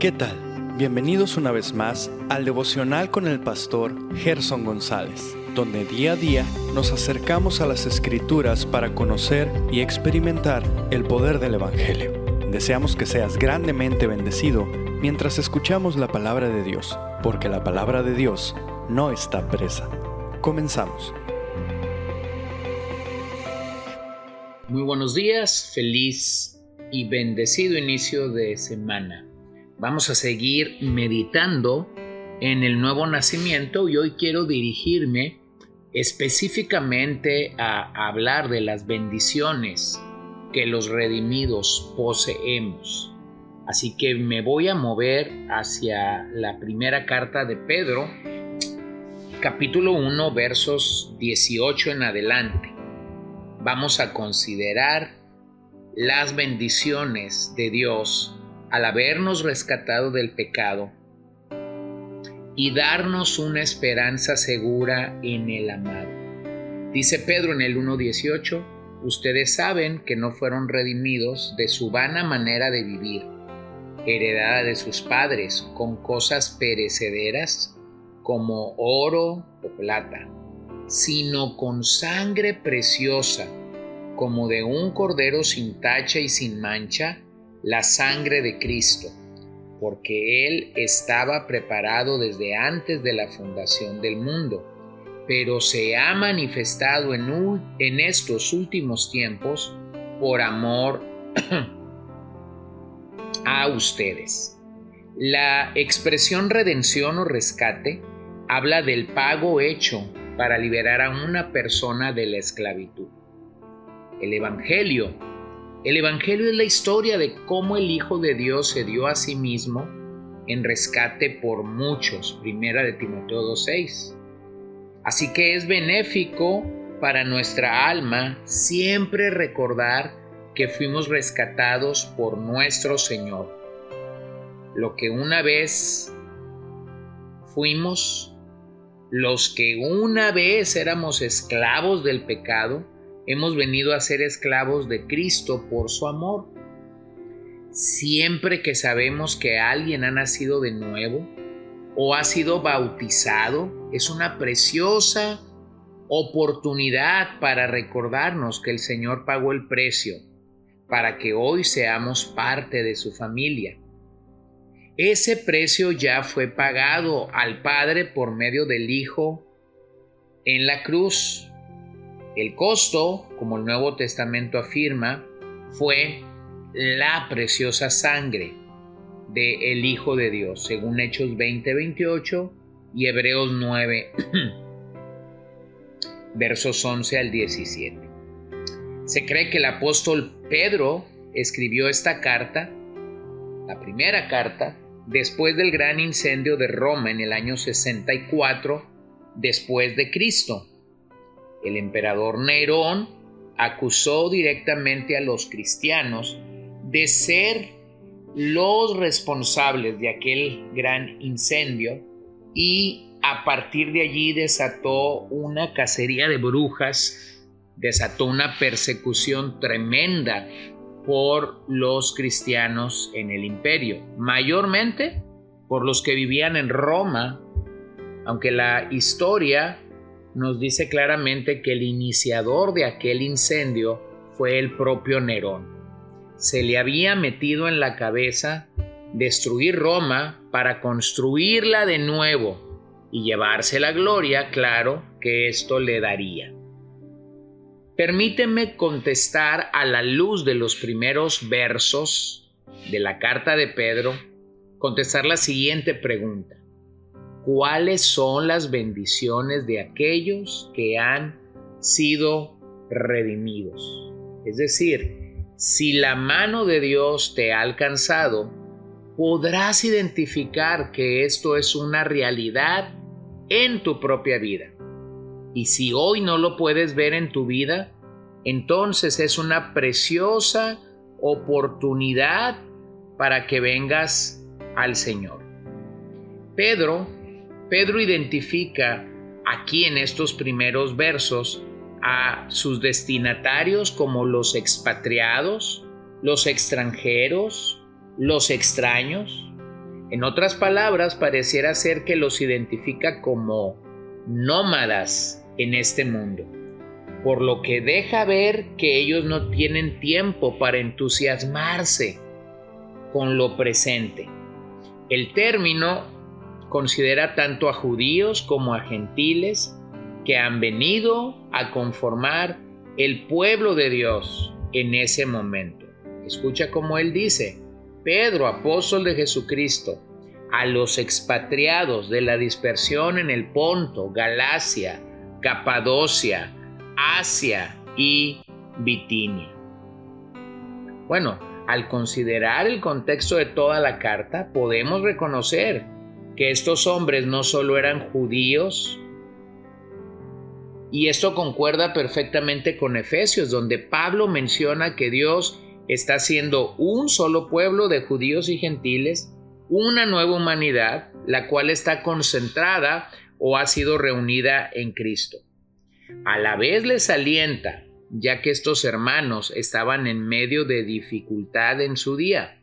¿Qué tal? Bienvenidos una vez más al devocional con el pastor Gerson González, donde día a día nos acercamos a las Escrituras para conocer y experimentar el poder del Evangelio. Deseamos que seas grandemente bendecido mientras escuchamos la palabra de Dios, porque la palabra de Dios no está presa. Comenzamos. Muy buenos días, feliz y bendecido inicio de semana. Vamos a seguir meditando en el nuevo nacimiento y hoy quiero dirigirme específicamente a hablar de las bendiciones que los redimidos poseemos. Así que me voy a mover hacia la primera carta de Pedro, capítulo 1, versos 18 en adelante. Vamos a considerar las bendiciones de Dios al habernos rescatado del pecado y darnos una esperanza segura en el amado. Dice Pedro en el 1:18, ustedes saben que no fueron redimidos de su vana manera de vivir, heredada de sus padres, con cosas perecederas como oro o plata, sino con sangre preciosa, como de un cordero sin tacha y sin mancha, la sangre de Cristo, porque Él estaba preparado desde antes de la fundación del mundo, pero se ha manifestado en estos últimos tiempos por amor a ustedes. La expresión redención o rescate habla del pago hecho para liberar a una persona de la esclavitud. El Evangelio es la historia de cómo el Hijo de Dios se dio a sí mismo en rescate por muchos, primera de Timoteo 2:6. Así que es benéfico para nuestra alma siempre recordar que fuimos rescatados por nuestro Señor. Lo que una vez fuimos, los que una vez éramos esclavos del pecado, hemos venido a ser esclavos de Cristo por su amor. Siempre que sabemos que alguien ha nacido de nuevo o ha sido bautizado, es una preciosa oportunidad para recordarnos que el Señor pagó el precio para que hoy seamos parte de su familia. Ese precio ya fue pagado al Padre por medio del Hijo en la cruz. El costo, como el Nuevo Testamento afirma, fue la preciosa sangre del Hijo de Dios, según Hechos 20:28 y Hebreos 9, versos 11 al 17. Se cree que el apóstol Pedro escribió esta carta, la primera carta, después del gran incendio de Roma en el año 64 después de Cristo. El emperador Nerón acusó directamente a los cristianos de ser los responsables de aquel gran incendio y a partir de allí desató una cacería de brujas, desató una persecución tremenda por los cristianos en el imperio, mayormente por los que vivían en Roma, aunque la historia nos dice claramente que el iniciador de aquel incendio fue el propio Nerón. Se le había metido en la cabeza destruir Roma para construirla de nuevo y llevarse la gloria, claro, que esto le daría. Permíteme contestar a la luz de los primeros versos de la carta de Pedro, contestar la siguiente pregunta. ¿Cuáles son las bendiciones de aquellos que han sido redimidos? Es decir, si la mano de Dios te ha alcanzado, podrás identificar que esto es una realidad en tu propia vida. Y si hoy no lo puedes ver en tu vida, entonces es una preciosa oportunidad para que vengas al Señor. Pedro identifica aquí en estos primeros versos a sus destinatarios como los expatriados, los extranjeros, los extraños. En otras palabras, pareciera ser que los identifica como nómadas en este mundo, por lo que deja ver que ellos no tienen tiempo para entusiasmarse con lo presente. El término considera tanto a judíos como a gentiles que han venido a conformar el pueblo de Dios en ese momento. Escucha cómo él dice: Pedro, apóstol de Jesucristo, a los expatriados de la dispersión en el Ponto, Galacia, Capadocia, Asia y Bitinia. Bueno, al considerar el contexto de toda la carta, podemos reconocer que estos hombres no solo eran judíos, y esto concuerda perfectamente con Efesios, donde Pablo menciona que Dios está haciendo un solo pueblo de judíos y gentiles, una nueva humanidad, la cual está concentrada o ha sido reunida en Cristo. A la vez les alienta, ya que estos hermanos estaban en medio de dificultad en su día.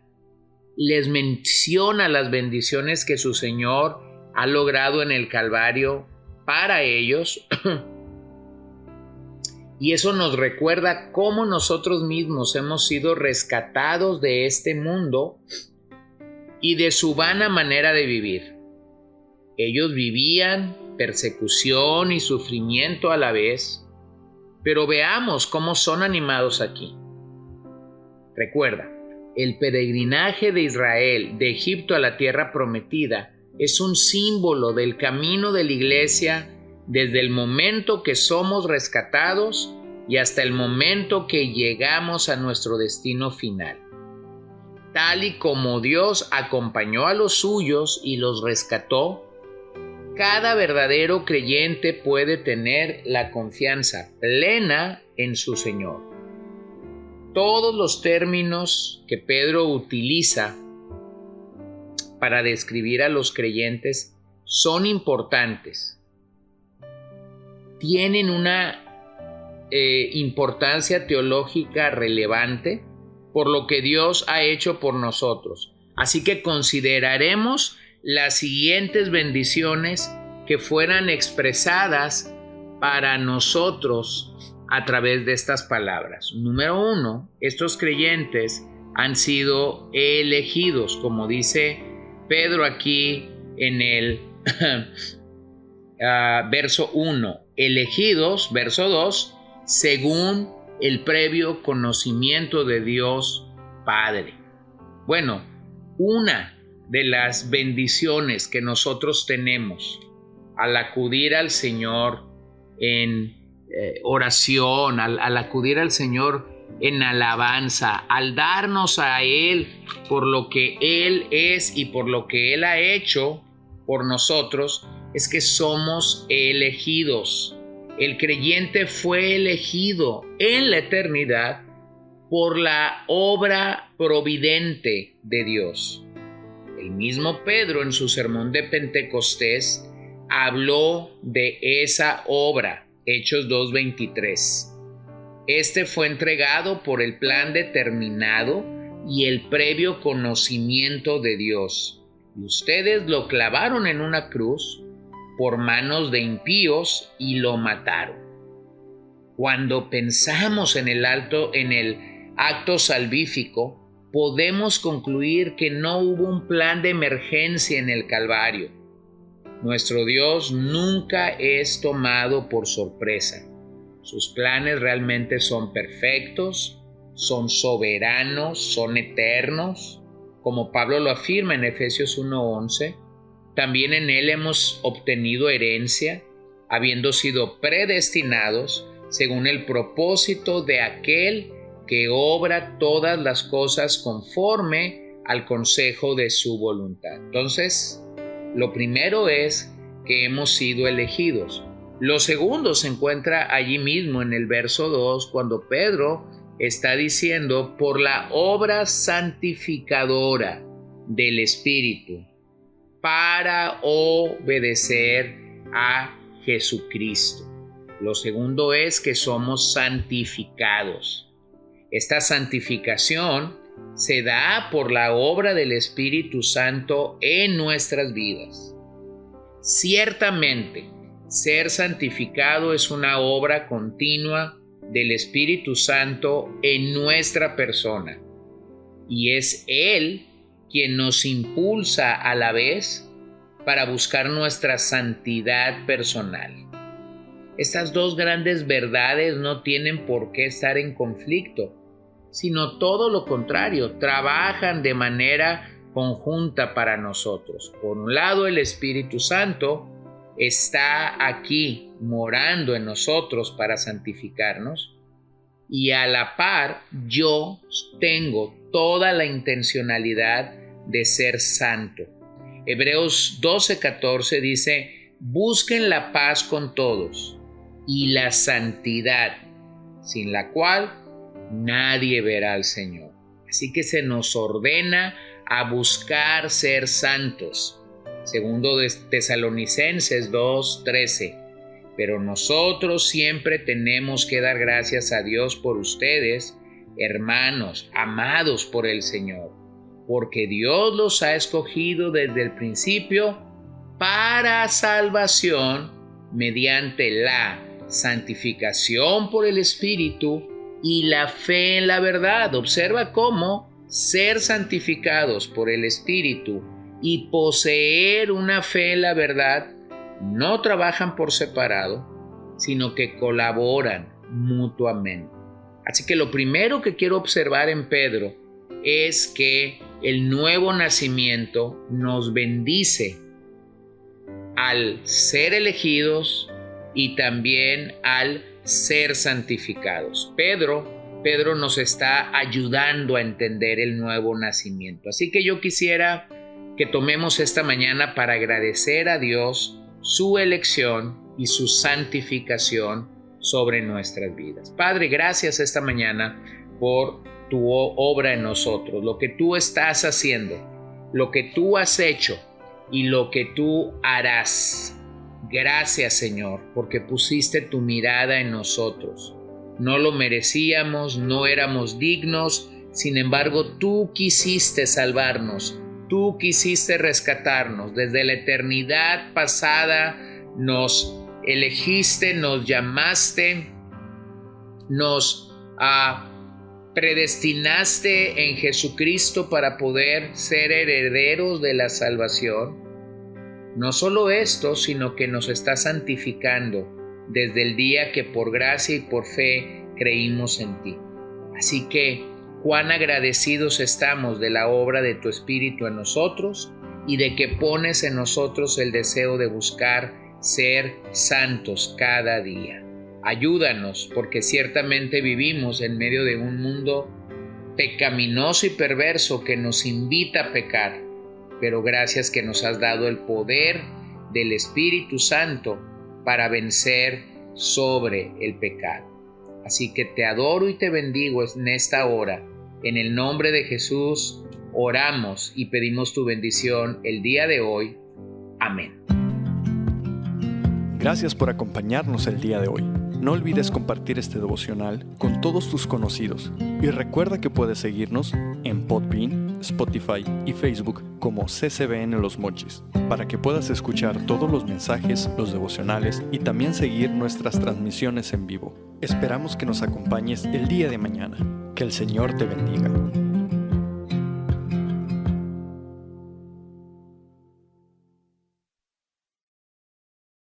Les menciona las bendiciones que su Señor ha logrado en el Calvario para ellos. Y eso nos recuerda cómo nosotros mismos hemos sido rescatados de este mundo y de su vana manera de vivir. Ellos vivían persecución y sufrimiento a la vez, pero veamos cómo son animados aquí. Recuerda, el peregrinaje de Israel de Egipto a la tierra prometida es un símbolo del camino de la iglesia desde el momento que somos rescatados y hasta el momento que llegamos a nuestro destino final. Tal y como Dios acompañó a los suyos y los rescató, cada verdadero creyente puede tener la confianza plena en su Señor. Todos los términos que Pedro utiliza para describir a los creyentes son importantes. Tienen una importancia teológica relevante por lo que Dios ha hecho por nosotros. Así que consideraremos las siguientes bendiciones que fueran expresadas para nosotros a través de estas palabras. Número 1, estos creyentes han sido elegidos, como dice Pedro aquí en el verso 1, elegidos, verso 2, según el previo conocimiento de Dios Padre. Bueno, una de las bendiciones que nosotros tenemos al acudir al Señor en oración, al acudir al Señor en alabanza, al darnos a Él por lo que Él es y por lo que Él ha hecho por nosotros, es que somos elegidos. El creyente fue elegido en la eternidad por la obra providente de Dios. El mismo Pedro en su sermón de Pentecostés habló de esa obra, Hechos 2:23. Este fue entregado por el plan determinado y el previo conocimiento de Dios. Y ustedes lo clavaron en una cruz por manos de impíos y lo mataron. Cuando pensamos en el acto salvífico, podemos concluir que no hubo un plan de emergencia en el Calvario. Nuestro Dios nunca es tomado por sorpresa. Sus planes realmente son perfectos, son soberanos, son eternos, como Pablo lo afirma en Efesios 1:11. También en Él hemos obtenido herencia, habiendo sido predestinados según el propósito de aquel que obra todas las cosas conforme al consejo de su voluntad. Entonces, lo primero es que hemos sido elegidos. Lo segundo se encuentra allí mismo en el verso 2, cuando Pedro está diciendo por la obra santificadora del Espíritu para obedecer a Jesucristo. Lo segundo es que somos santificados. Esta santificación se da por la obra del Espíritu Santo en nuestras vidas. Ciertamente, ser santificado es una obra continua del Espíritu Santo en nuestra persona, y es Él quien nos impulsa a la vez para buscar nuestra santidad personal. Estas dos grandes verdades no tienen por qué estar en conflicto, sino todo lo contrario, trabajan de manera conjunta para nosotros. Por un lado, el Espíritu Santo está aquí morando en nosotros para santificarnos, y a la par yo tengo toda la intencionalidad de ser santo. Hebreos 12:14 dice: busquen la paz con todos y la santidad, sin la cual nadie verá al Señor. Así que se nos ordena a buscar ser santos. Segundo de Tesalonicenses 2:13. Pero nosotros siempre tenemos que dar gracias a Dios por ustedes, hermanos, amados por el Señor, porque Dios los ha escogido desde el principio para salvación mediante la santificación por el Espíritu y la fe en la verdad. Observa cómo ser santificados por el Espíritu y poseer una fe en la verdad no trabajan por separado, sino que colaboran mutuamente. Así que lo primero que quiero observar en Pedro es que el nuevo nacimiento nos bendice al ser elegidos y también al ser santificados. Pedro nos está ayudando a entender el nuevo nacimiento. Así que yo quisiera que tomemos esta mañana para agradecer a Dios su elección y su santificación sobre nuestras vidas. Padre, gracias esta mañana por tu obra en nosotros, lo que tú estás haciendo, lo que tú has hecho y lo que tú harás. Gracias, Señor, porque pusiste tu mirada en nosotros. No lo merecíamos, no éramos dignos, sin embargo, tú quisiste salvarnos. Tú quisiste rescatarnos. Desde la eternidad pasada nos elegiste, nos llamaste, nos predestinaste en Jesucristo para poder ser herederos de la salvación. No solo esto, sino que nos está santificando desde el día que por gracia y por fe creímos en ti. Así que cuán agradecidos estamos de la obra de tu Espíritu en nosotros y de que pones en nosotros el deseo de buscar ser santos cada día. Ayúdanos, porque ciertamente vivimos en medio de un mundo pecaminoso y perverso que nos invita a pecar, pero gracias que nos has dado el poder del Espíritu Santo para vencer sobre el pecado. Así que te adoro y te bendigo en esta hora. En el nombre de Jesús oramos y pedimos tu bendición el día de hoy. Amén. Gracias por acompañarnos el día de hoy. No olvides compartir este devocional con todos tus conocidos y recuerda que puedes seguirnos en Podbean, Spotify y Facebook como CCBN Los Mochis para que puedas escuchar todos los mensajes, los devocionales y también seguir nuestras transmisiones en vivo. Esperamos que nos acompañes el día de mañana. Que el Señor te bendiga.